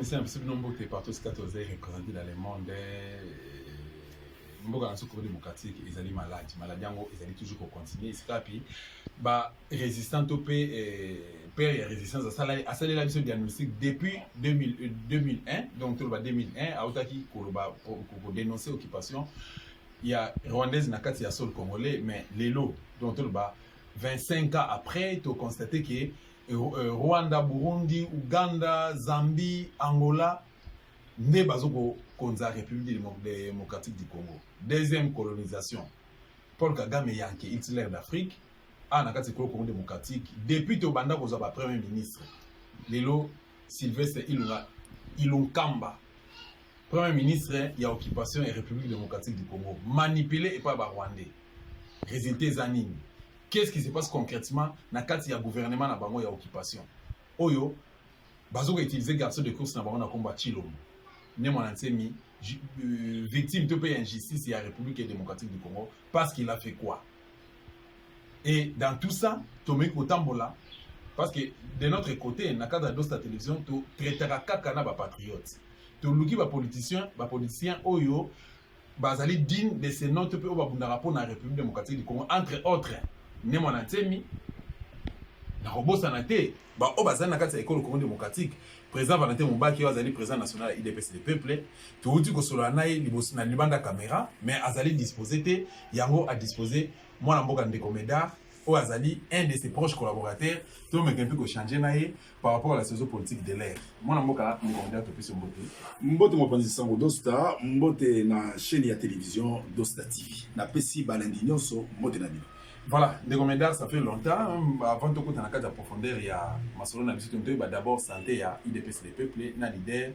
c'est impossible nombre de partout ce qu'ils ont représenté dans le monde. Mboka na soko démocratique ils allaient malade yango ils allaient toujours continuer puis ba résistant au pays père résistance à ça la mission diagnostic depuis 2001 donc tout le 2001 a otaki pour dénoncer occupation il y a rwandaise na kati ya sol congolais mais lelo donc tout le 25 ans après tu constater que Rwanda, Burundi, Ouganda, Zambie, Angola ne bazoko konza République démocratique du Congo. Deuxième colonisation. Paul Kagame Yankee, Hitler d'Afrique, a nakati Congo démocratique depuis to banda koza ba premier ministre. Lelo Sylvestre Ilunkamba. Premier ministre il y a occupation et République démocratique du Congo, manipulé et pas ba Rwandais. Résultat zanini. Qu'est-ce qui se passe concrètement dans le gouvernement na bango ya occupation? Oyo bazoko utiliser garçon de course na bango na combat Chilombo. Ne mon antemi victime de pays injustice et la République démocratique du Congo parce qu'il a fait quoi? Et dans tout ça, Tomé Kotambola parce que de notre côté, na cadre de la télévision, tu traitera kakana ba patriote. Tu luki ba politicien oyo bazali digne de ce nom te pe obabundara pour la République démocratique du Congo entre autres. Ne mon antemi na robosa na te ba obazana kati ya école Congo démocratique président Valentin Moubaki azali président national IDPS le peuple tuuti ko solo na libosi na libanda caméra mais azali disposé te yango a disposé mwana mboka ndeko Médard o azali un de ses proches collaborateurs to me kempi ko changer na ye par rapport à la saison politique de l'air mwana mboka ndeko Médard to pesi mbote mopanzi sango Dosta mbote na chaîne ya télévision Dosta TV na pesi balandi nyonso mbote na bino. Voilà, des comédiens, ça fait longtemps. Avant tout, on a cas de profondeur, il y a Masolo na biso tonto, d'abord santé, il y a IDPS le peuple, na leader,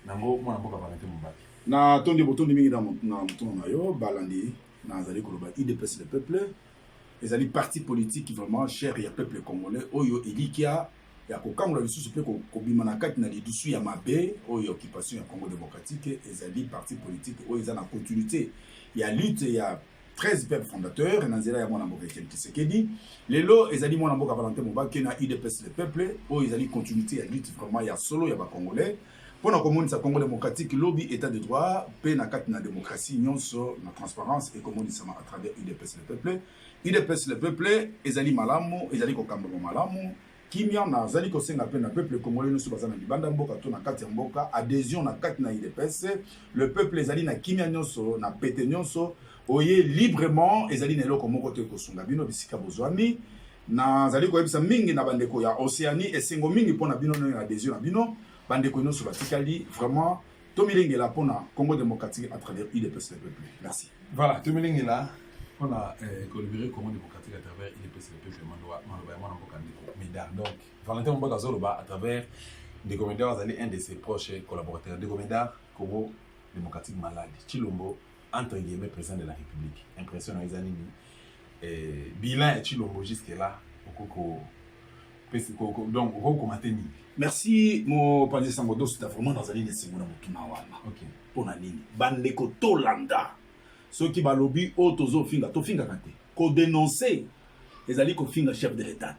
nango mwana mboka Valentin Moubaki. Na tondi botondi mingi na mutono na yo, balandi na zali koloba IDPS le peuple. Les ali parti politique vraiment cher ya peuple congolais, oyo elikia ya kokangola lisusu pe ko bima na kati na lidusu ya mabe, oyo occupation ya Congo démocratique, les ali parti politique oyo za na continuité. Il y a lutte, il y a 13 peuples fondateurs, Nanzela ya mwana mboka Tshisekedi. Lelo, ezali mwana mboka Valentin Moubaki na IDPS le peuple, o ezali continuité ya lutte vraiment ya solo ya ba Congolais. Pour na commune sa Congo démocratique, lobby état de droit, pe na kati na démocratie, nyonso na transparence et commune sama à travers IDPS le peuple. IDPS le peuple, ezali malamu, ezali kokamba malamu. Kimia na zali ko senga pe na peuple congolais no subazana libanda mboka to na kati ya mboka, adhésion na kati na IDPS, le peuple ezali na kimia nyonso na pete nyonso. Oye librement ezali nelo ko moko te ko sunga bino bisika bozwami na zali ko yebisa mingi na bandeko ya Océanie esengo mingi pona bino na adhésion na bino bandeko nyonso batikali vraiment tomilengela pona Congo démocratique à travers IDPS le peuple. Merci. Voilà, tomilengela pona collaborer Congo démocratique à travers IDPS le peuple manoa mwana mboka ndeko Médard. Donc Valentin Moubaki zoloba à travers des comédiens azali un de ses proches collaborateurs de Médard Congo démocratique malade Chilombo entre guillemets président de la République. Impressionnant les années. Bilan et Chilombo jusque là. Donc, on va commenter. Merci, mon panier Sangodo, c'est vraiment dans la ligne de Simona Mokimawana. Ok. Pour la ligne. Bandeko Tolanda. Ceux qui lobby Otozo Finga, Tofinga Kate. Ko dénoncer les alliés ko finga chef de l'État.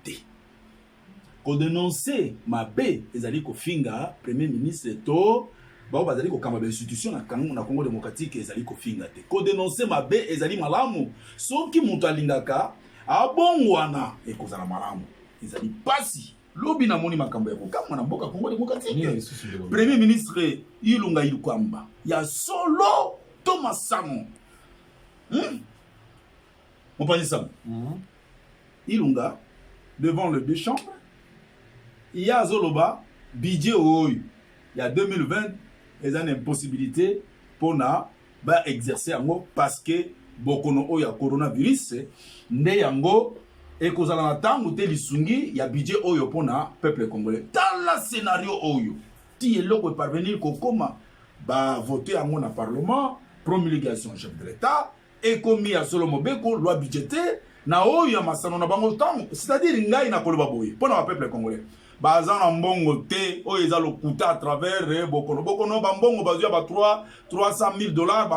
Ko dénoncer Mabé, les alliés ko finga premier ministre To. Ba bazali ko kamba institution na Congo démocratique ezali ko finga te ko dénoncer mabe ezali malamu soki mutu alingaka abongwana ekozala malamu ezali pasi lobi na moni makambo ya kokamba na mboka Congo démocratique premier ministre Ilunga Ilukwamba ya solo Thomas Samo mon panier Samo Ilunga devant le deux chambres il y a Zoloba budget oyo il y a 2020 ils ont une possibilité pour exercer yango parce que bokono oya coronavirus nde yango ekozala na tango te lisungi ya budget oyo pona peuple congolais dans le scénario oyo ti eloko parvenir kokoma ba voter yango na parlement promulgation chef de l'état et komi ya solo mobeko loi budgétaire na oyo ya masano na bango tango c'est-à-dire ngai na koloba boye pona peuple congolais baza na mbongo te oyo eza lokuta à travers bokono bambongo bazwa ba 300 000 $,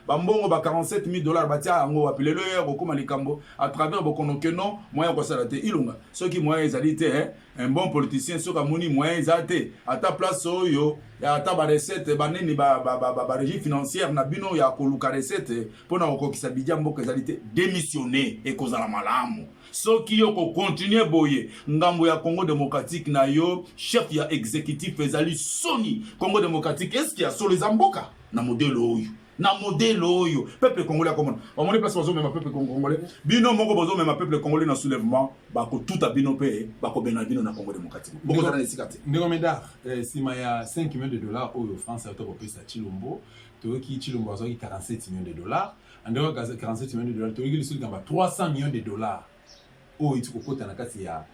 bambongo ba 47 000 $, batia yango apelelo yo kokoma likambo à travers bokono keno moyen kosala te ilunga soki moyen ezali te un bon politicien soki amoni moyen eza te ata place oyo ata ba recette baneni ba régie financière na bino ya koluka recette pona kokokisa bidia mboka ezali te démissionner et kozala malamu soki yo ko continuer boye ngambo ya Congo démocratique na yo chef ya exécutif ezali soni Congo démocratique est-ce qu'il y a solo zamboka na modèle oyo peuple congolais comme on est place bazo même peuple congolais bino moko bazo même peuple congolais na soulèvement bako tout a bino pe bako bena bino na Congo démocratique boko za na sikate ngomeda sima ya 5 millions de dollars oyo France a topesa Chilombo toki Chilombo azoki 47 millions de dollars andero 47 millions de dollars toki lisuli kamba 300 millions de dollars oyo itikokota na kati ya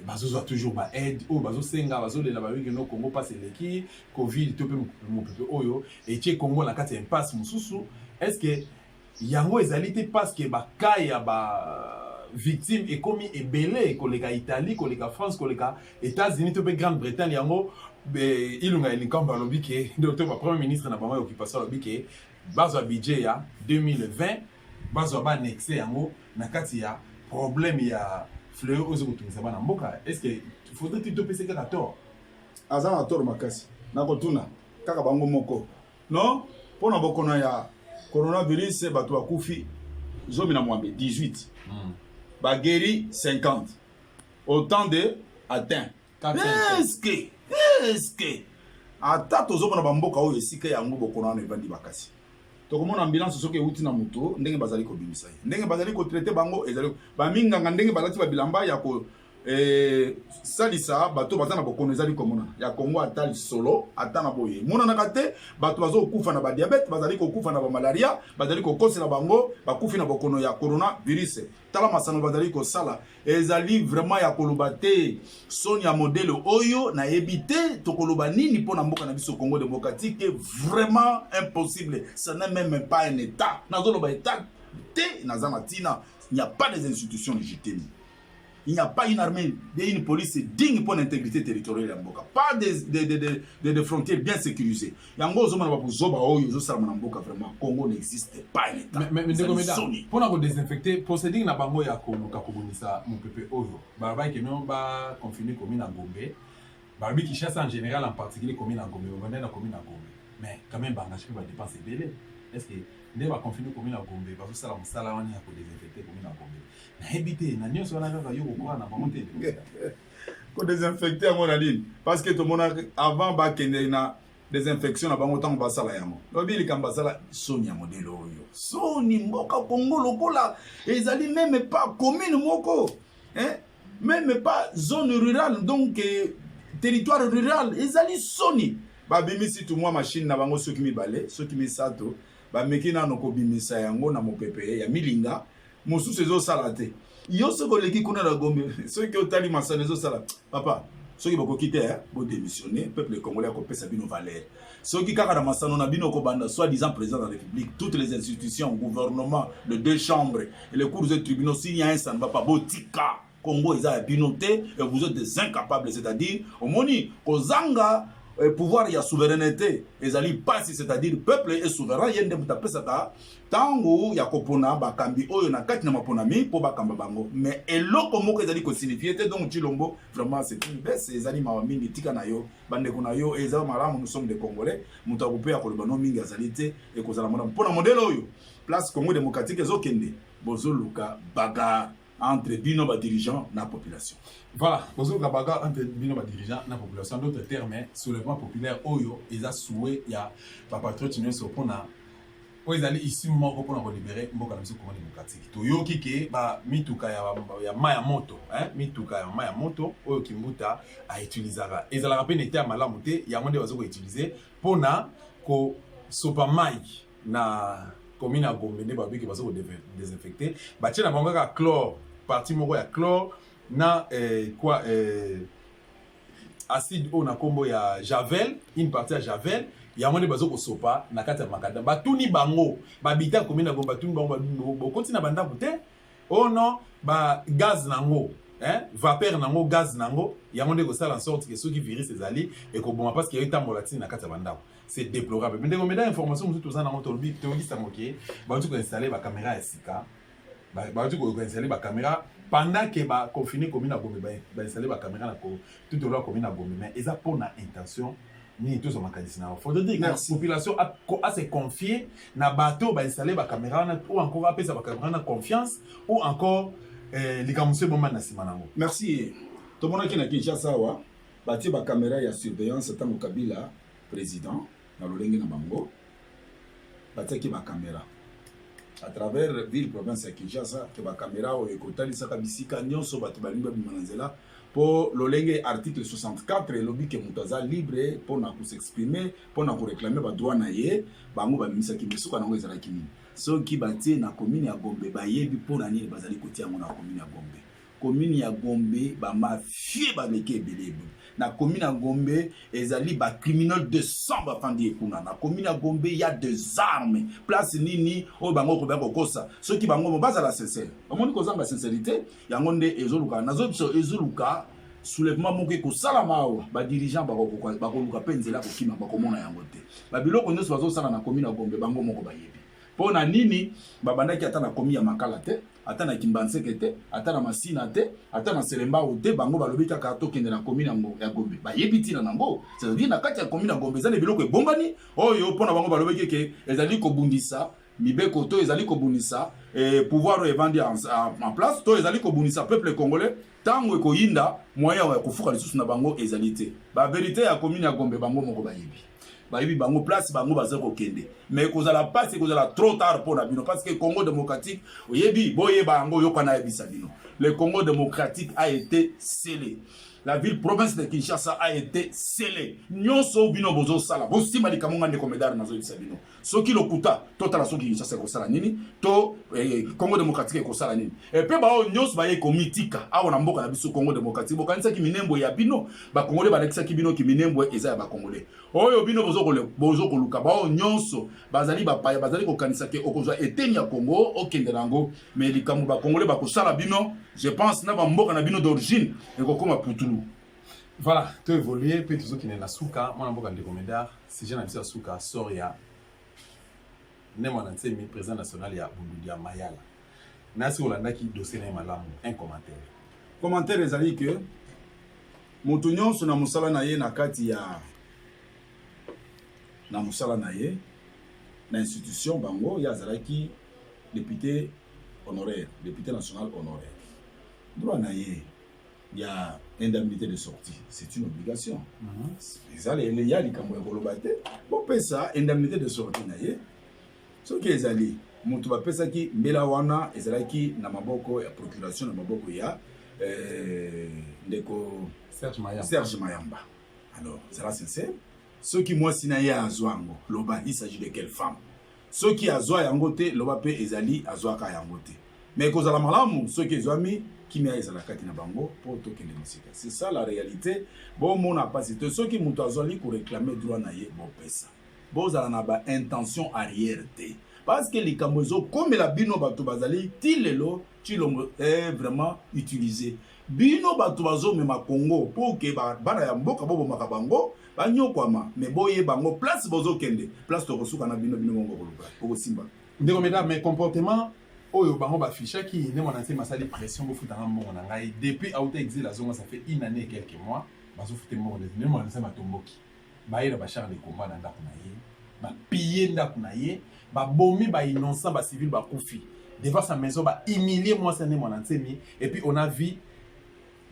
bazozo toujours ba aide oyo bazosenga bazolela babiki no Congo passe leki Covid to pe mopepe oyo etie Congo na kati ya impasse mususu est-ce que yango ezali te parce que bakaya ba victime ekomi ebele koleka Italie koleka France koleka États-Unis to pe Grande-Bretagne yango ilunga elikamba lobi ke docteur ba premier ministre na bango ya occupation lobi ke bazwa budget ya 2020 bazwa ba annexer yango na kati ya problème ya fleur ozo kutumisa bana mboka est-ce que faudrait-il te pese kaka tort azana tort makasi na kotuna kaka bango moko non pona bokono ya coronavirus bato bakufi zomi na mwambe 18 bageri 50 autant de atteint est-ce que ata tozomona bamboka oyo esika yango bokono na ebandi bakasi tokomona ambulance soki euti na moto ndenge bazali kobimisa ye ndenge bazali kotraite bango ezali baminganga ndenge balati babilamba ya ko salisa bato baza na bokono ezali komona ya Congo ata solo ata na boye monanaka te bato bazokufa na badiabete bazali kokufa na bamalaria bazali kokosela bango bakufi na bokono ya coronavirus tala masano bazali kosala ezali vraiment ya koloba te soni ya modèle oyo na ebite tokoloba nini pona mboka na biso Congo démocratique vraiment impossible ça n'est même pas un état nazoloba état te nazana tina il n'y a pas des institutions légitimes. Il n'y a pas une armée et une police digne pour l'intégrité territoriale d'Amboka. Pas des frontières bien sécurisées. Yango zoma ba zoba oyo zo sala Mboka vraiment Congo n'existe pas un état. Mais pour na désinfecter procédure na bango ya koluka kobonisa mon peuple oyo. Ba ba ke non ba confiner commune à Gombe. Ba bi Kinshasa en général en particulier commune à Gombe, on est na commune à Gombe. Mais quand même ba engagé ba dépenser belé. Est-ce que ne va confiner commune à Gombe ba sala mosala wani ya ko désinfecter commune à Gombe. Na ebité na nyonso wana kaka yo ko na bamonte ko désinfecter mon adine parce que tout le monde avant ba kende na désinfection na bango tango basala yango lobi likamba sala soni ya modèle oyo soni mboka Congo lokola ezali même pas commune moko même pas zone rurale donc territoire rural ezali soni ba bimisi tout moi machine na bango soki mibale soki misato ba mekina no ko bimisa yango na mopepe ya milinga mosusu ezo sala te yo soko leki kuna na Gombe soki otali masana ezo sala papa soki boko quitter bo démissionner peuple congolais ko pesa bino valeur soki kaka na masano na bino ko banda soi-disant président de la République toutes les institutions gouvernement les deux chambres et les cours des tribunaux s'il y a un ça ne va pas botika Congo ils a binoté et vous êtes des incapables c'est-à-dire au moni kozanga pouvoir ya souveraineté ezali pasi c'est-à-dire peuple est souverain yende mutapesaka tango ya kopona bakambi oyo na kati na maponami po bakamba bango mais eloko moko ezali ko signifier te donc Chilombo vraiment c'est une baisse ezali mawa mingi tika na yo bande kuna yo ezali malamu nous sommes des Congolais mutakupe ya koloba no mingi azali te e kozala mona pona modèle oyo place Congo démocratique ezokende bozoluka baga entre bino ba dirigeants na population. Voilà, bonjour Gabaga entre bino ba dirigeants na population d'autres termes soulèvement populaire oyo eza souhait ya ba patriote nyonso pona oizali ici moko pona ko libérer mboka na biso Congo démocratique. Toyoki ke ba mituka ya maya moto, mituka ya maya moto oyo kimbuta a utilisera. Ezala pe nete malamu te ya monde bazo ko utiliser pona ko sopa mai na commune à Gombe ne babiki bazo ko désinfecter. Ba tia na bango ka chlore partie moko ya chlore na quoi acide o na kombo ya javel une partie ya javel ya mone bazo ko sopa na kati ya makanda batuni bango babita commune na Gombe batuni bango boko tina banda bute oh non ba gaz nango vapeur nango gaz nango yango nde kosala en sorte que soki virus ezali ekoboma parce que etambola ntina na kati ya bandako. C'est déplorable. Mais ndenge meda information mosusu toza nango tolobi toyokisango ke bauti koinstalle bacaméra ya sika bauti koinstalle bacaméra pendant que baconfine commune na Gombe bainstalle bacaméra na tout au long commune na Gombe mais eza mpona intention ni tous makanisi na faut dire que la population a se confier na bateau bainstalle bacaméra ou encore apesa bacaméra na confiance ou encore likamuse bomba na sima nango. Merci. Tomonaki na Kinshasa wa batie bacaméra ya surveillance tango Kabila président na lolenge na bango batiaki bacaméra à travers ville province ya Kinshasa ke bacaméra oyo ekotalisaka bisika nyonso bato balingi babima na nzela po lolenge article 64 elobi ke moto aza libre mpona kosexprimer mpona koreklame badroit na ye bango babimisaki misuka nango ezalaki nini soki batie na commune ya Gombe bayebi mpona nini bazali kotia yango na commune ya Gombe. Commune ya Gombe bamafie baleki ebele na commune ya Gombe ezali ba criminel de sang bafandi ekuna na commune ya Gombe ya des armes place nini oyo bango kobya kokosa soki bango bazala sincère omoni kozanga sincérité yango nde ezoluka nazo biso ezoluka soulèvement moko ekosalama awa badirigeant bakoluka mpe nzela kokima bakomona yango te babiloko nyonso bazosala na commune ya Gombe bango moko bayebi mpo na nini babandaki ata na komi ya makala te ata na Kimbanseke te ata na Masina te ata na Selemba te bango balobi kaka tokende na commune ya Gombe bayebi tina nango c'est-à-dire na kati ya commune ya Gombe ezali biloko ebombani oyo mpona bango balobi ke ezali kobundisa mibeko to ezali kobundisa pouvoir evandi en place to ezali kobundisa peuple congolais tango ekoyinda moyen ya kofuka lisusu na bango ezali te ba vérité ya commune ya Gombe bango moko bayebi bayebi bango place bango baza kokende mais kozala passe kozala trop tard pour la bino parce que Congo démocratique oyebi boye bango yokana yebisa bino le Congo démocratique a été scellé. La ville province de Kinshasa a été scellée. Nyonso bino bozo sala. Bosima li kamonga ndeko medar nazo yebisa bino. Soki lokuta tota la soki Kinshasa ko sala nini to Congo démocratique ko sala nini. Et pe ba o nyonso ba ye komitika awo na mboka na biso Congo démocratique bokanisa ki minembo ya bino ba Congolais ba lekisa ki bino ki minembo eza ya ba Congolais. Oyo bino bozo ko luka ba o nyonso bazali ba paya bazali ko kanisa ke okozwa eteni ya Congo okende nango mais likambo ba Congolais ba ko sala bino je pense na ba mboka na bino d'origine et ko koma putulu. Voilà, tu évolué, puis tout ce qui est na souka, moi n'importe quel comédien, si j'ai un souka, Soria, n'est mon ancien président national, il y a Bundudia Mayala. Nasi Olanda qui dossier n'est malam, un commentaire. Commentaire est allé que Moutunion sur la Moussala Naye na kati ya na Moussala Naye, l'institution Bango, Yazaraki, député honoraire, député national honoraire. Droit Naye. Il y a indemnité de sortie, c'est une obligation. Il y a les bon, ça, indemnité de sortie. Ce qui est allé, mon tuba pesa qui melawana ezalaki na maboko ya procuration na maboko ya ndeko Serge Mayamba. Alors, c'est là sincère. Ceux qui moi sinaye azwango, loba il s'agit de quelle femme? Ceux qui azwa yangote, loba pe ezali azwa ka yangote. Mais cause la malamu, ceux qui azwami qui m'a ezala kati na bango pour tokende musika. C'est ça la réalité. Bon mon n'a pas cité ceux qui mutu azwali pour réclamer droit na ye bon pesa. Bon za na ba intention arrière te. Parce que les kamozo comme la bino bato bazali tilelo tilongo est vraiment utilisé. Bino bato bazo mema Congo pour que bana ya mboka bobo makabango banyo kwama mais boye bango place bozo kende place to kosuka na bino mongo koluka pour simba. Ndeko mesdames mes comportements oyo bango ba ficha qui ne mon ancien masali pression bo futa ngo na ngai depuis auto exil la zone ça fait une année et quelques mois bazo futa mo ne mon ancien matomboki ba ira ba char de combat na ndako na ye ba piller ndako na ye ba bomi ba innocent ba civil ba kufi devant sa maison ba humilier moi c'est mon ancien et puis on a vu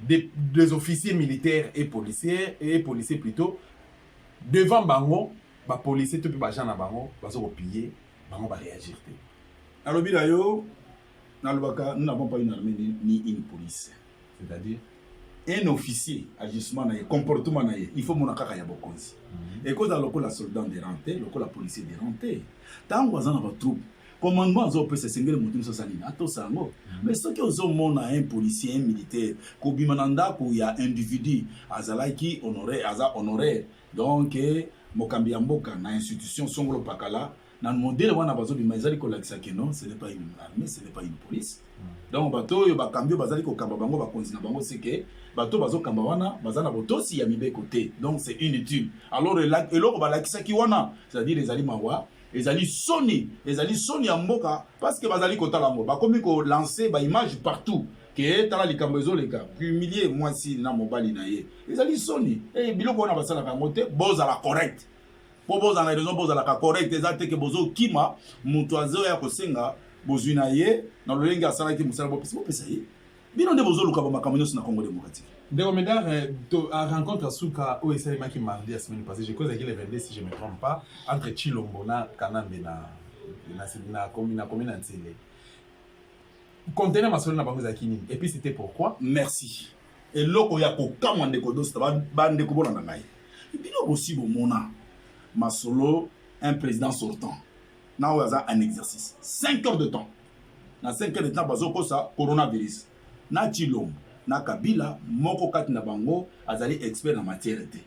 des officiers militaires et policiers plutôt devant bango ba policiers tout ba gens na bango bazo ko piller bango ba réagir. Alors, nous n'avons pas une armée ni une police. C'est-à-dire un officier, agissement, comportement, il faut mon akaka ya bokonzi. Et quand on a la soldat déranté, la policier déranté. Tant qu'on a une troupe, commandement peut se sentir monter sur sa ligne. Attends ça, mais ce que on a un policier, un militaire, kobimananda il y a individu, honoré. Donc Mokambi Mboka na institution Songolo Pakala. Dans le modèle, on a besoin de Mazali Kolakisaki, non, ce n'est pas une armée, ce n'est pas une police. Donc, bateau, Bakambio, Bazali Kokabango, Bakonzina Bango, c'est que bateau, Bazo Kambawana, Bazana Boto, si Yamibe côté. Donc, c'est inutile. Alors, et là, Balakisaki Wana, c'est-à-dire les Ali Mawa, les Ali Sony à Mboka, parce que Bazali Kotalango, Bakomi ko lancé, image partout. Que tala likambezo les gars, humilié moi si na mobali na ye. Les Ali Sony, et biloko na basala kamote, boza la correct. Boza na raison boza la correct, exacte que bozo kima, mutoazo ya kosenga, bozuna ye, na lolenga sala ki musala bo pesa ye. Bino de bozo luka ba makamyo na Congo démocratique. Décomedar, à rencontre à Souka, au SLM qui mardi la semaine passée, j'ai causé avec les 22 si je ne me trompe pas, entre Chilombo na Kanambe na commune entière. Contenant ma soeur na bango zakini. Et puis c'était pourquoi? Merci. Et loko ya ko kamande ko dosta bande ko bona ngai. Et puis aussi bon mona ma solo un président sortant. Na oza un exercice. 5 heures de temps. Na 5 heures de temps bazo ko ça coronavirus. Na Chilombo, na Kabila moko kati na bango azali expert en matière de.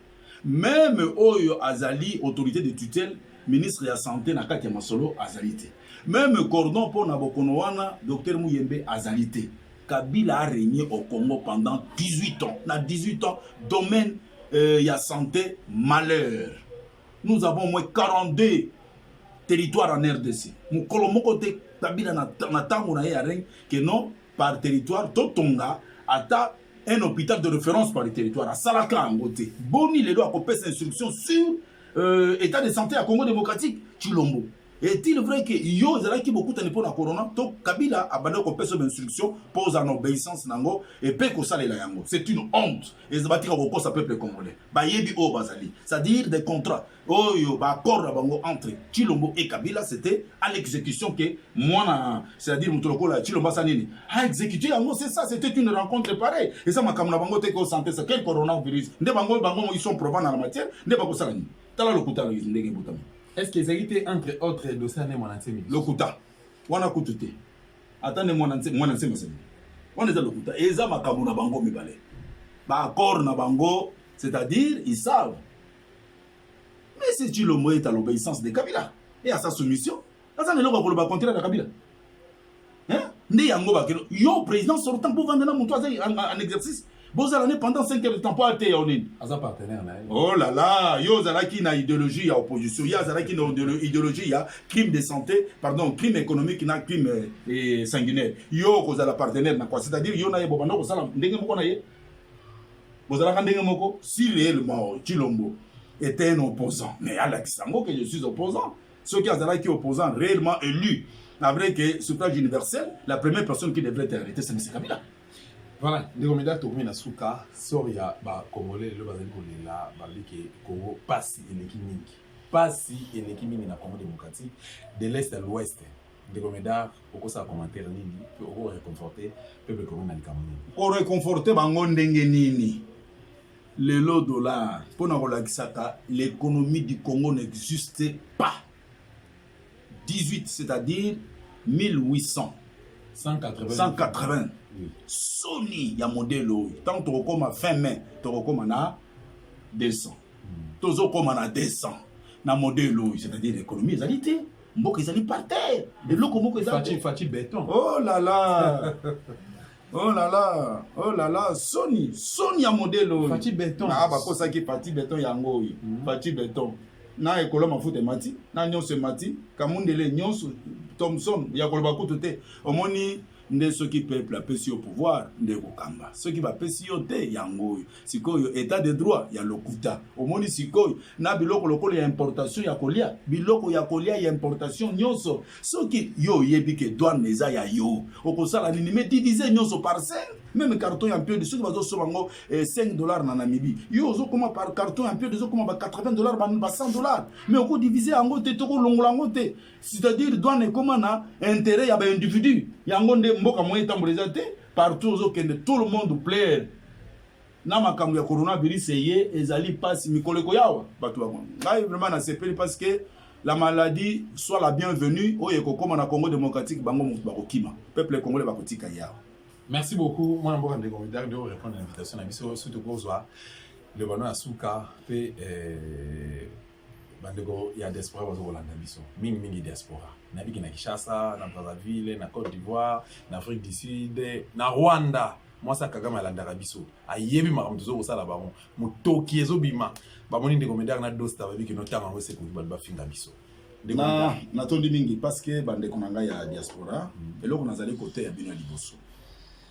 Même oyo azali autorité de tutelle ministre de la santé na kati ya masolo azalité. Même cordon pour Nabokonoana, docteur Mouyembe azalité. Kabila a régné au Congo pendant 18 ans. Dans 18 ans, domaine y a santé, malheur. Nous avons au moins 42 territoires en RDC. Nous colomons côté Kabila na tango na yareng que non par territoire Totonga ata un hôpital de référence par le territoire à Salaka en côté. Boni les lois copé ses instructions sur état de santé à Congo démocratique Chilombo. Est-il vrai que yo zalaki beaucoup de pour la corona to Kabila a bandé copé ses instructions pose en obéissance nango et pe ko salela yango. C'est une honte. Et zabatika ko sa peuple congolais. Ba yebi o bazali. C'est-à-dire des contrats. Oh yo ba accord na bango entre Chilombo et Kabila c'était à l'exécution que moi c'est-à-dire mutoloko la Chilombo sanini a exécuté yango c'est ça c'était une rencontre pareille. Et ça makamna bango te ko santé c'est quel coronavirus. Nde bango ils sont probants dans la matière, nde ba ko salani. Tala lokuta ndenge botami. Est-ce qu'ils héritent entre autres dossiers à mon ancien lokuta wana kutute attendez mon ancien masemi on est dans lokuta et ça makambo na bango mibale ba accord na bango c'est-à-dire ils savent mais c'est Chilombo est à l'obéissance de Kabila et à sa soumission ça ne loko ba contraire de Kabila hein ndi yango ba kelo yo président sortant pour vendre na muto en exercice Bozalane pendant 5 heures de temps pour acheter Yaonin. Partenaire, oh là là, yo zalaki na idéologie ya opposition, ya zalaki na idéologie ya crime de santé, pardon, crime économique na crime sanguinaire. Yo kozala partenaire na quoi, c'est-à-dire yo na ye bobando ko sala ndenge moko na ye. Bozalaka ndenge moko si réellement Chilombo était un opposant, mais Alex Sango que je suis opposant, ceux qui zalaki opposant réellement élu, après que suffrage universel, la première personne qui devrait être arrêtée c'est M. Kabila. Voilà, les commédiens tournent à Souka, Soria, Congolais, le Bazali Kolela, Balike, Congo, Passi et Nekiming. Passi et Nekiming dans le Congo démocratique, de l'Est à l'Ouest. Les commédiens, au ça commentaire, pour réconforter le peuple congolais dans le Cameroun. Pour réconforter, Bangondengenini, le lot dollar, pour l'économie du Congo n'existe pas. 18, c'est-à-dire 1800. 180. Oui. Sony ya modèle tant to koma fin mai to koma na 200 tozo koma na 200 na modèle c'est-à-dire l'économie ezalité mboka ezali par terre et loko moko ezali fati béton oh là là oh là là oh là là Sony ya modèle fati béton ah ba kosa ki fati béton yango fati béton na ekolo mafuta mati na nyonso mati kamundele nyonso Thomson ya koloba kutote omoni nde soki peuple apesi au pouvoir nde kokamba soki bapesi yo te yango sikoyo état de droit ya lokuta omoni sikoyo na biloko lokolo ya importation ya kolia biloko ya kolia ya importation nyonso soki yo yebi ke douane eza ya yo okosala nini me diviser nyonso par 5 même carton ya peu de soki bazo sobango $5 na Namibie yo ozokoma par carton ya peu de zokoma ba $80 ba $100 mais oko diviser yango te toko longola yango te c'est-à-dire douane ekoma na intérêt ya ba individu yango nde mboka moyen tamboleza te partout ozokende tout le monde plaire na makambo ya coronavirus eye ezali pasi mikoleko yawa bato bango ngai vraiment na sepeli parce que la maladie soit la bienvenue oyo ekokoma na Congo démocratique bango moto bakokima peuple congolais bakotika yawa. Merci beaucoup moi mboka ndeko de répondre à l'invitation na biso surtout pour voir le bano ya suka pe bandeko ya diaspora bazokolanda biso mingi diaspora nabiki na Kinshasa, na Brazzaville, na Côte d'Ivoire, na Afrique du Sud, na Rwanda. Moi ça Kagame alandaka biso ayebi makambo tozokosala bango motoki ezobima bamoni ndeko medar na dosta babiki notanga ngo sekuli bato bafinga biso na tondi mingi parce que bandeko na ngai ya diaspora eloko nazali côté ya bino ya liboso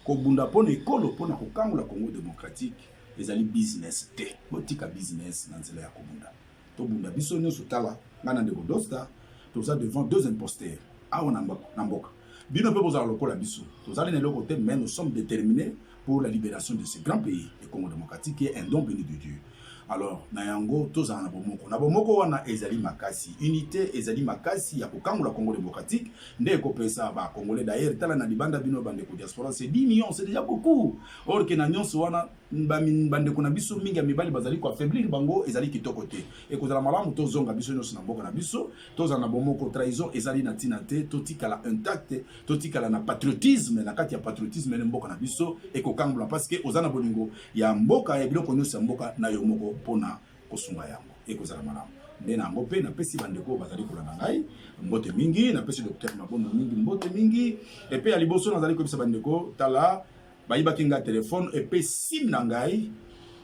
kobunda mpona ekolo mpona kokangola Congo démocratique ezali business te botika business na nzela ya kobunda tobunda biso nyonso tala ngai na ndeko dosta toza devant deux imposteurs awa na mboka bino mpe bozala lokola biso tozali na eloko te mais nous sommes déterminés pour la libération de ce grand pays le Congo démocratique qui est un don béni de Dieu. Alors na yango tozala na bomoko wana ezali makasi unité ezali makasi ya kokangola Congo démocratique nde kopesa ba congolais d'ailleurs tala na libanda bino bandeko diaspora c'est 10 millions, c'est déjà beaucoup. Or que na nyonso wana bandeko na biso mingi ya mibali bazali ko affaiblir bango ezali kitoko te et kozala malamu tozonga biso nyonso na mboka na biso tozala na bomoko trahison ezali na tina te totikala intact totikala na patriotisme na kati ya patriotisme na mboka na biso et kokangola parce que ozana bolingo ya mboka ya biloko nyonso ya mboka na yo moko pona kosunga yango ekozala malamu nde na yango mpe napesi bandeko bazali kolanda ngai mbote mingi napesi docteur Mabondo mingi mbote mingi epe ya liboso nazali koyebisa bandeko tala bayibaki nga telefone epe sim na ngai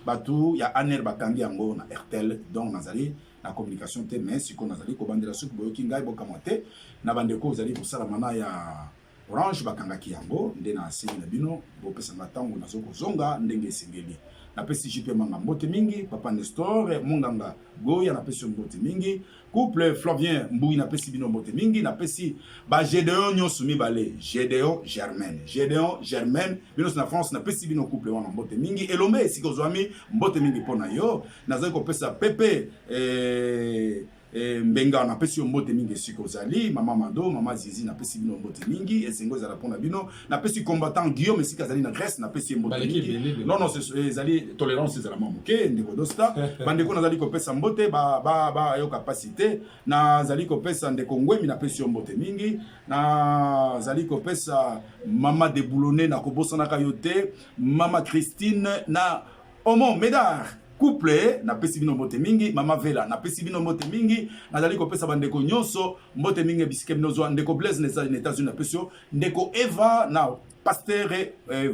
bato ya aner bakangi yango na Airtel donc nazali na communication te mais siko nazali kobandela soki boyoki ngai bokamwa te na bandeko ozali kosala mana ya Orange bakangaki yango nde na asengi na bino bopesa nga ntango nazokozonga ndenge esengeli napesi JP Manga mbote mingi papa Nestor Munganga Goya napesi mbote mingi couple Flavien Mbouyi napesi bino mbote mingi napesi ba Gédéon nyonso mibale Gédéon Germaine bino na France napesi bino couple wana mbote mingi elombe esiko zwami mbote mingi pona yo nazali kopesa Pepe Mbenga na pesi mbote mingi siko zali mama Mado mama Zizi na pesi bino mbote mingi esengo za pona bino na pesi combattant Guillaume sika zali na Grèce na pesi mbote mingi non c'est zali tolérance za la mamuke ndeko dosta bandeko na zali ko pesa mbote ba yo capacité na zali ko pesa ndeko ngwemi na pesi mbote mingi na zali ko pesa mama de Boulonné na kobosana kayote mama Christine na Omo Médard couple na pesi bino mbote mingi mama Vela na pesi bino mbote mingi nazali kopesa bandeko nyonso mbote mingi bisike bino zo ndeko Blaise na États-Unis na pesio ndeko Eva na pasteur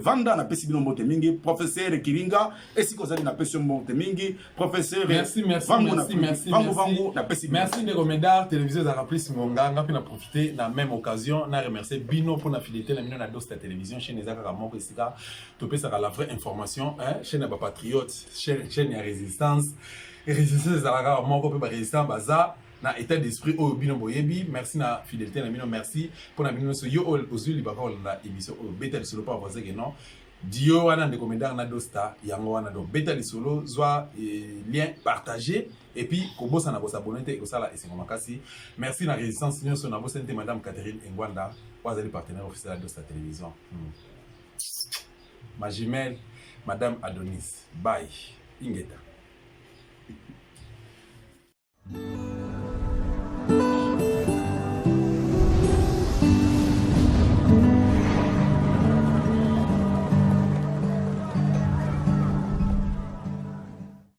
Vanda na pesi bino mbote mingi professeur Kiringa esiko zali na pesio mbote mingi professeur merci ndeko Medar télévision za rapplis ngonganga puis na profiter na même occasion na remercier bino pour la fidélité na bino na Dosta télévision chaîne ezaka ka moko esika to pesa la vraie information chaîne ba patriote chaîne ya résistance za ka moko pe ba résistant baza na état d'esprit au bino boyebi merci na fidélité na bino merci pour na bino so yo ozuli ba na émission au betel solo pas voisin que non dio wana ndeko Medar na Dosta yango wana do betel solo zwa lien partagé et puis kobosa na bosa bonete ko sala esengo makasi merci na résistance nyonso na bosente madame Catherine Engwanda wazali partenaire officiel de Dosta télévision ma jumelle madame Adonis bye ingeta